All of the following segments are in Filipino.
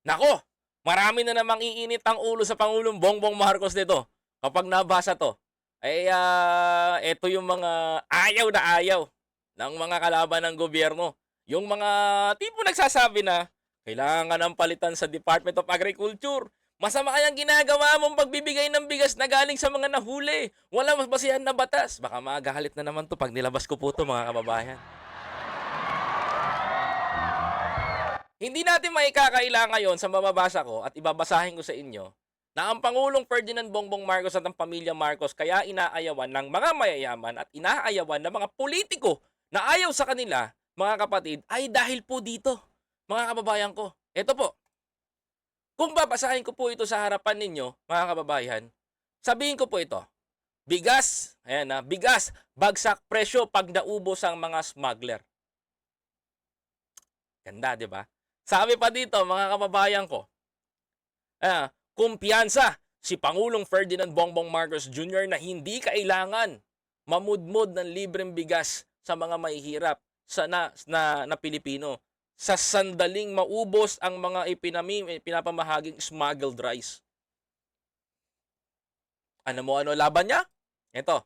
Nako, marami na namang iinit ang ulo sa Pangulong Bongbong Marcos nito. Kapag nabasa 'to, ay, eto yung mga ayaw na ayaw ng mga kalaban ng gobyerno. Yung mga tipo nagsasabi na, kailangan ng palitan sa Department of Agriculture. Masama kayang ginagawa mong pagbibigay ng bigas na galing sa mga nahuli. Wala mas basihan na batas. Baka magalit na naman 'to 'pag nilabas ko po 'to, mga kababayan. Hindi natin maikakaila ngayon sa mababasa ko at ibabasahin ko sa inyo na ang Pangulong Ferdinand Bongbong Marcos at ang pamilya Marcos kaya inaayawan ng mga mayayaman at inaayawan ng mga politiko na ayaw sa kanila, mga kapatid, ay dahil po dito, mga kababayan ko. Ito po, kung babasahin ko po ito sa harapan ninyo, mga kababayan, sabihin ko po ito, bigas, ayan na, bigas, bagsak presyo pag naubos ang mga smuggler. Ganda, di ba? Sabi pa dito, mga kababayan ko, kumpiyansa si Pangulong Ferdinand Bongbong Marcos Jr. na hindi kailangan mamudmod ng libreng bigas sa mga mahihirap na Pilipino sa sandaling maubos ang mga pinapamahaging smuggled rice. Ano laban niya? Ito.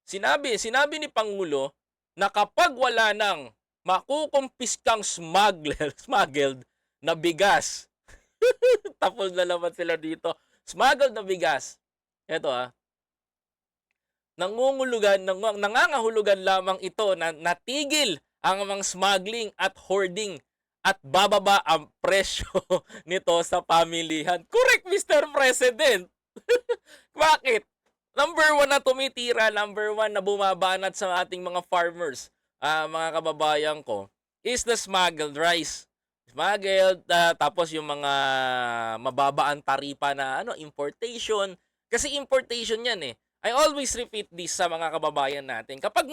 Sinabi ni Pangulo na kapag wala ng makukumpiskang smuggled na bigas. Tapos na naman sila dito. Smuggled na bigas. Ito nangangahulugan lamang ito na natigil ang mga smuggling at hoarding at bababa ang presyo nito sa pamilihan. Correct, Mr. President. Bakit? Number 1 na tumitira, number 1 na bumabanat sa ating mga farmers, mga kababayan ko, is the smuggled rice. Smuggled, tapos yung mga mababa ang taripa na importation. Kasi importation yan eh. I always repeat this sa mga kababayan natin. Kapag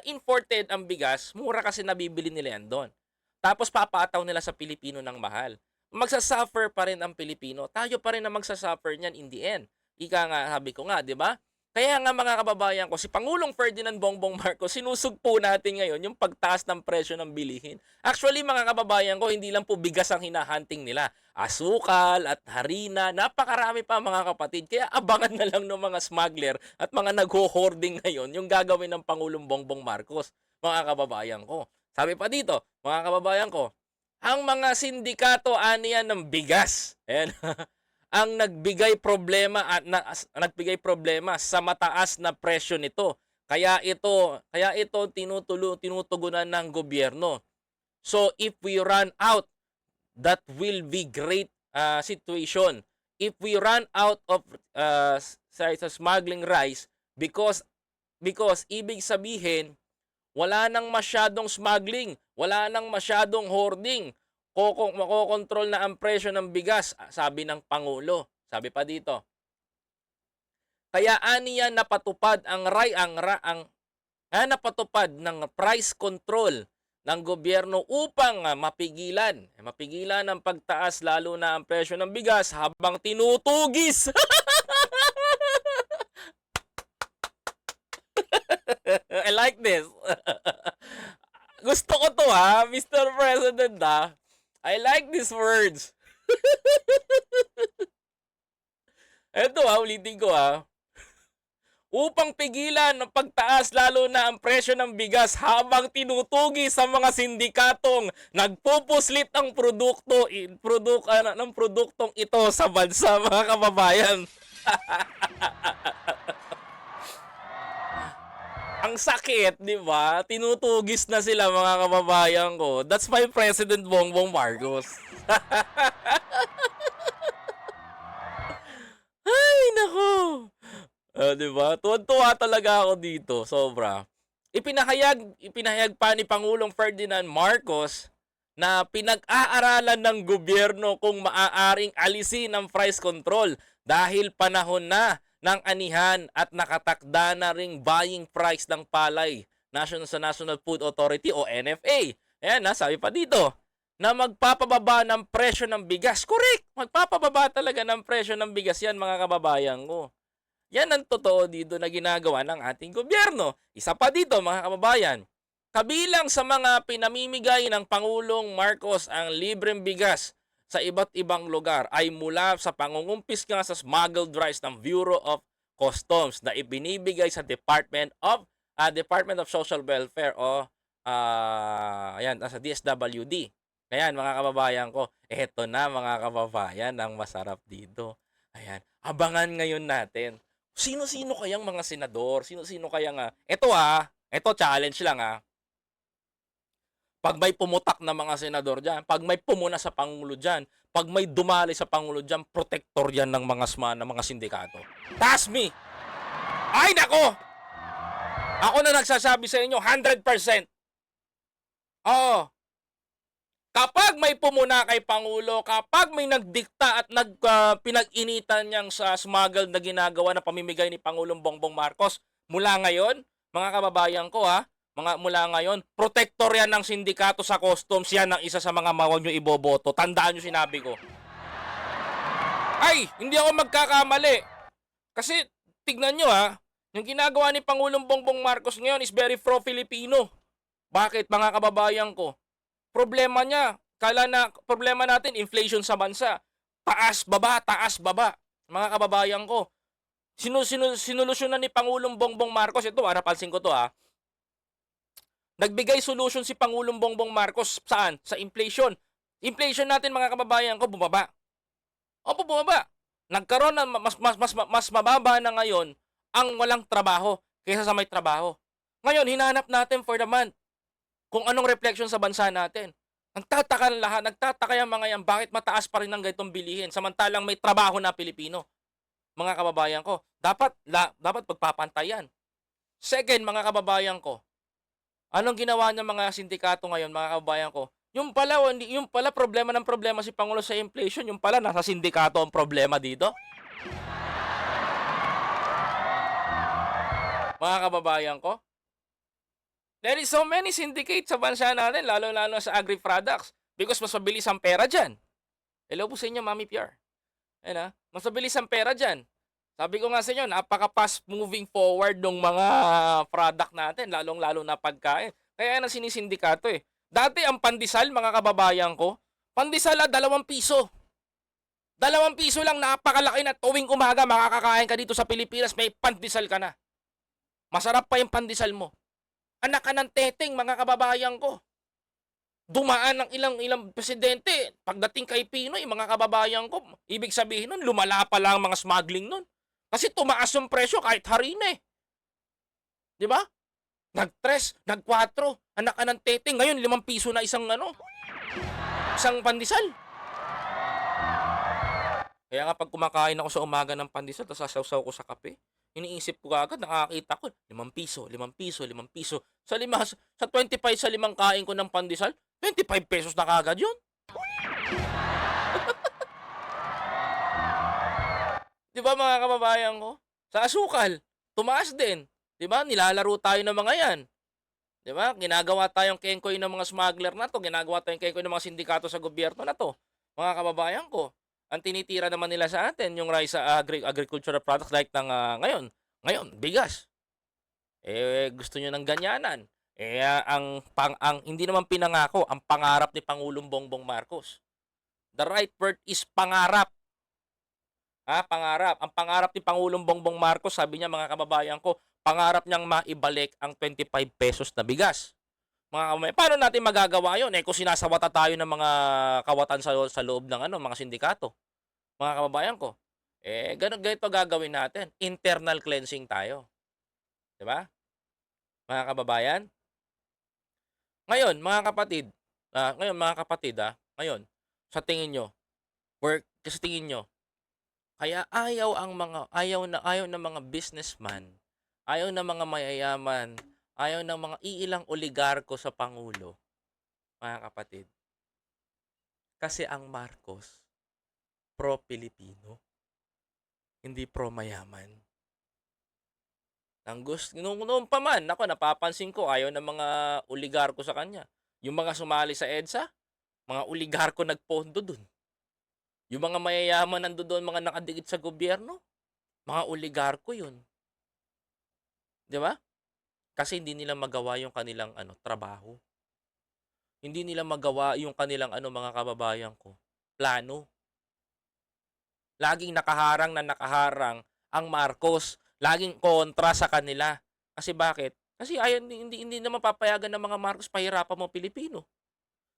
imported ang bigas, mura kasi nabibili nila yan doon. Tapos papataw nila sa Pilipino ng mahal. Magsasuffer pa rin ang Pilipino. Tayo pa rin na magsasuffer niyan in the end. Ika nga, sabi ko nga, di ba? Kaya nga mga kababayan ko, si Pangulong Ferdinand Bongbong Marcos, sinusugpo natin ngayon yung pagtaas ng presyo ng bilihin. Actually mga kababayan ko, hindi lang po bigas ang hinahunting nila. Asukal at harina, napakarami pa mga kapatid. Kaya abangan na lang ng mga smuggler at mga nagho-hoarding ngayon yung gagawin ng Pangulong Bongbong Marcos, mga kababayan ko. Sabi pa dito, mga kababayan ko, ang mga sindikato aniyan ng bigas. Ayan. Ang nagbigay problema sa mataas na presyo nito. Kaya ito tinutugunan ng gobyerno. So if we run out, that will be great situation. If we run out of smuggling rice because ibig sabihin wala nang masyadong smuggling, wala nang masyadong hoarding. Makokontrol na ang presyo ng bigas, sabi ng Pangulo. Sabi pa dito. Kaya aniya napatupad napatupad ng price control ng gobyerno upang mapigilan ang pagtaas lalo na ang presyo ng bigas habang tinutugis. I like this. Gusto ko to Mr. President I like these words. Eto ulitin ko upang pigilan ang pagtaas lalo na ang presyo ng bigas habang tinutugi sa mga sindikatong nagpupuslit ng produktong ito sa bansa, mga kababayan. Ang sakit, di ba? Tinutugis na sila, mga kababayan ko. That's my President Bongbong Marcos. Ay, nako. Di ba? Tuwan-tuwa talaga ako dito, sobra. Ipinahayag pa ni Pangulong Ferdinand Marcos na pinag-aaralan ng gobyerno kung maaaring alisin ang price control dahil panahon na ng anihan at nakatakda na ring buying price ng palay sa National Food Authority o NFA. Ayan sabi pa dito na magpapababa ng presyo ng bigas. Correct! Magpapababa talaga ng presyo ng bigas yan, mga kababayan ko. Yan ang totoo dito na ginagawa ng ating gobyerno. Isa pa dito, mga kababayan, kabilang sa mga pinamimigay ng Pangulong Marcos ang libreng bigas sa iba't ibang lugar ay mula sa pangungumpiska sa smuggled rice ng Bureau of Customs na ibinibigay sa Department of Social Welfare o ayan, sa DSWD. Ayan, mga kababayan ko, eto na mga kababayan ang masarap dito. Ayan, abangan ngayon natin. Sino-sino kayang mga senador? Sino-sino kayang eto challenge lang 'Pag may pumutak na mga senador diyan, 'pag may pumuna sa pangulo diyan, 'pag may dumali sa pangulo diyan, protector 'yan ng mga ng mga sindikato. Trust me. Ay nako! Ako na nagsasabi sa inyo 100%. Oo. Kapag may pumuna kay pangulo, kapag may nagdikta at pinag-initan niyang sa smuggled na ginagawa na pamimigay ni Pangulong Bongbong Marcos, mula ngayon, mga kababayan ko mula ngayon, protector yan ng sindikato sa customs, yan ang isa sa mga mawag nyo iboboto. Tandaan nyo sinabi ko. Ay, hindi ako magkakamali. Kasi, tignan nyo yung ginagawa ni Pangulong Bongbong Marcos ngayon is very pro-Filipino. Bakit, mga kababayan ko? Problema natin, inflation sa bansa. Taas, baba, taas, baba. Mga kababayan ko, sinulusyonan ni Pangulong Bongbong Marcos, ito napansin ko to Nagbigay solution si Pangulong Bongbong Marcos saan? Sa inflation. Inflation natin mga kababayan ko bumaba. Opo, bumaba. Nagkaroon ng mas mababa na ngayon ang walang trabaho kaysa sa may trabaho. Ngayon, hinanap natin for the month kung anong reflection sa bansa natin. Nagtataka ng lahat, nagtataka yung mga yan, bakit mataas pa rin ang ganitong bilihin samantalang may trabaho na Pilipino. Mga kababayan ko, dapat pagpapantayan. Second, mga kababayan ko, anong ginawa ng mga sindikato ngayon, mga kababayan ko? Yung pala problema si Pangulo sa inflation, yung pala nasa sindikato ang problema dito. Mga kababayan ko, there is so many syndicates sa bansa natin, lalo-lalo sa agri-products, because mas mabilis ang pera dyan. Hello po sa inyo, Mami Pierre. Ayan mas mabilis ang pera dyan. Sabi ko nga sa inyo, napaka-fast moving forward ng mga product natin, lalong-lalo na pagkain. Kaya yan ang sinisindikato Dati ang pandesal, mga kababayan ko, pandesal 2 piso. 2 piso lang, napakalaki na tuwing umaga makakakain ka dito sa Pilipinas, may pandesal ka na. Masarap pa yung pandesal mo. Anak ka ng teteng, mga kababayan ko. Dumaan ng ilang presidente. Pagdating kay Pinoy, mga kababayan ko, ibig sabihin nun, lumala pa lang mga smuggling nun. Kasi tumaas yung presyo kahit harina Di ba? Nag-3, nag-4, anak ka ng teteng. Ngayon, 5 piso na isang pandesal. Kaya nga pag kumakain ako sa umaga ng pandesal, tapos sasaw ko sa kape, iniisip ko agad, nakakita ko, 5 piso, 5 piso, 5 piso. Sa 25 sa 5 kain ko ng pandesal, 25 pesos na kagad yun. Di ba mga kababayan ko? Sa asukal, tumaas din. Di ba? Nilalaro tayo ng mga yan. Di ba? Ginagawa tayong kengkoy ng mga smuggler na to. Ginagawa tayong kengkoy ng mga sindikato sa gobyerno na to. Mga kababayan ko, ang tinitira naman nila sa atin, yung rice sa agricultural products like ngayon, bigas. Gusto nyo ng ganyanan. Ang hindi naman pinangako, ang pangarap ni Pangulong Bongbong Marcos. The right word is pangarap. Pangarap. Ang pangarap ni Pangulong Bongbong Marcos, sabi niya mga kababayan ko, pangarap niyang maibalik ang 25 pesos na bigas. Mga kababayan, paano natin magagawa yun? Kung sinasawata tayo ng mga kawatan sa loob ng mga sindikato. Mga kababayan ko, ganito gagawin natin. Internal cleansing tayo. Diba? Mga kababayan? Ngayon, mga kapatid, ngayon, sa tingin nyo, kaya ayaw ng mga businessman, ayaw ng mga mayayaman, ayaw ng mga iilang oligarko sa Pangulo, mga kapatid. Kasi ang Marcos, pro-Pilipino, hindi pro-mayaman. Noon pa man, napapansin ko, ayaw ng mga oligarko sa kanya. Yung mga sumali sa EDSA, mga oligarko nagpondo dun. Yung mga mayayaman nandoon, mga nakadikit sa gobyerno, mga oligarko yun. Di ba? Kasi hindi nila magawa yung kanilang trabaho. Hindi nila magawa yung kanilang mga kababayan ko. plano. Laging nakaharang na nakaharang ang Marcos, laging kontra sa kanila. Kasi bakit? Kasi ayaw hindi naman papayagan ng mga Marcos pahirapan mo Pilipino.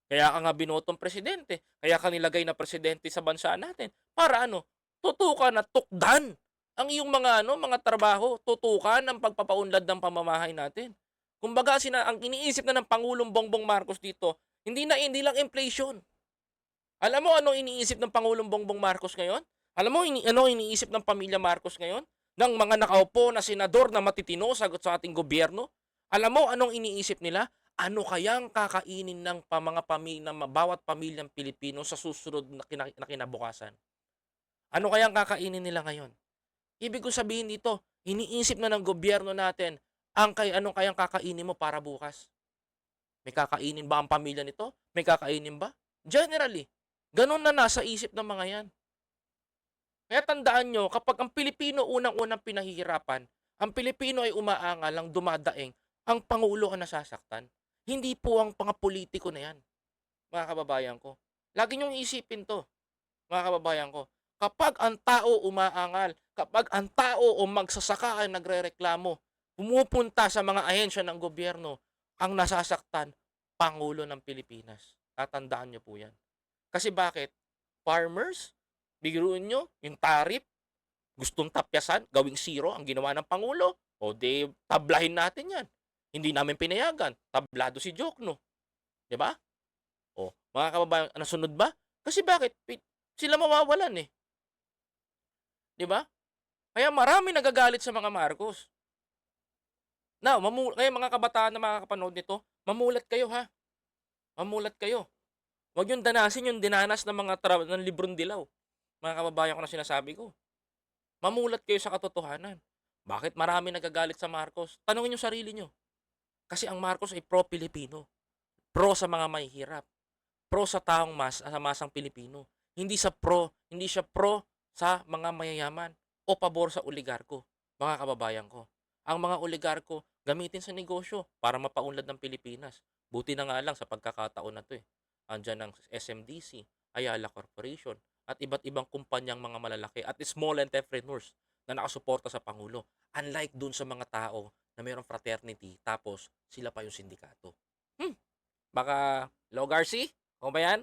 Kaya ka nga binotong presidente, kaya ka nilagay na presidente sa bansa natin para ano, tutukan at tukdan ang iyong mga mga trabaho, tutukan ang pagpapaunlad ng pamamahay natin. Kumbaga ang iniisip na ng Pangulong Bongbong Marcos dito, hindi lang inflation. Alam mo anong iniisip ng Pangulong Bongbong Marcos ngayon? Alam mo ano iniisip ng pamilya Marcos ngayon? Ng mga nakaupo na senador na matitino sagot sa ating gobyerno? Alam mo anong iniisip nila? Ano kayang kakainin ng mga pamilya ng bawat pamilyang Pilipino sa susunod na kinabukasan? Ano kayang kakainin nila ngayon? Ibig kong sabihin dito, iniisip na ng gobyerno natin anong kayang kakainin mo para bukas. May kakainin ba ang pamilya nito? May kakainin ba? Generally, ganun na nasa isip ng mga yan. Kaya tandaan nyo, kapag ang Pilipino unang-unang pinahihirapan, ang Pilipino ay umaangal, ang dumadaing, ang Pangulo ang nasasaktan. Hindi po ang mga politiko na yan, mga kababayan ko. Lagi nyong isipin to, mga kababayan ko. Kapag ang tao umaangal, kapag ang tao o magsasaka ay nagrereklamo, pumupunta sa mga ahensya ng gobyerno, ang nasasaktan, Pangulo ng Pilipinas. Tatandaan nyo po yan. Kasi bakit? Farmers, biruin nyo, yung tariff, gustong tapyasan, gawing zero ang ginawa ng Pangulo. O di, tablahin natin yan. Hindi namin pinayagan. Tablado si Jokno. Di ba? O, mga kababayan, nasunod ba? Kasi bakit? Sila mawawalan eh. Di ba? Kaya marami nagagalit sa mga Marcos. Now, kaya mga kabataan na makakapanood nito, mamulat kayo ha. Mamulat kayo. Huwag yung danasin yung dinanas ng mga ng librong dilaw. Mga kababayan ko na sinasabi ko. Mamulat kayo sa katotohanan. Bakit marami nagagalit sa Marcos? Tanungin yung sarili nyo. Kasi ang Marcos ay pro-Pilipino. Pro sa mga mahihirap. Pro sa taong sa masang Pilipino. Hindi siya pro sa mga mayayaman o pabor sa oligarko. Mga kababayan ko. Ang mga oligarko gamitin sa negosyo para mapaunlad ng Pilipinas. Buti na nga lang sa pagkakataon na to eh. Andyan ang SMDC, Ayala Corporation, at iba't ibang kumpanyang mga malalaki at small entrepreneurs na nakasuporta sa Pangulo. Unlike dun sa mga tao na mayroong fraternity tapos sila pa yung sindikato. Baka, Hello Garci? Ako ba yan?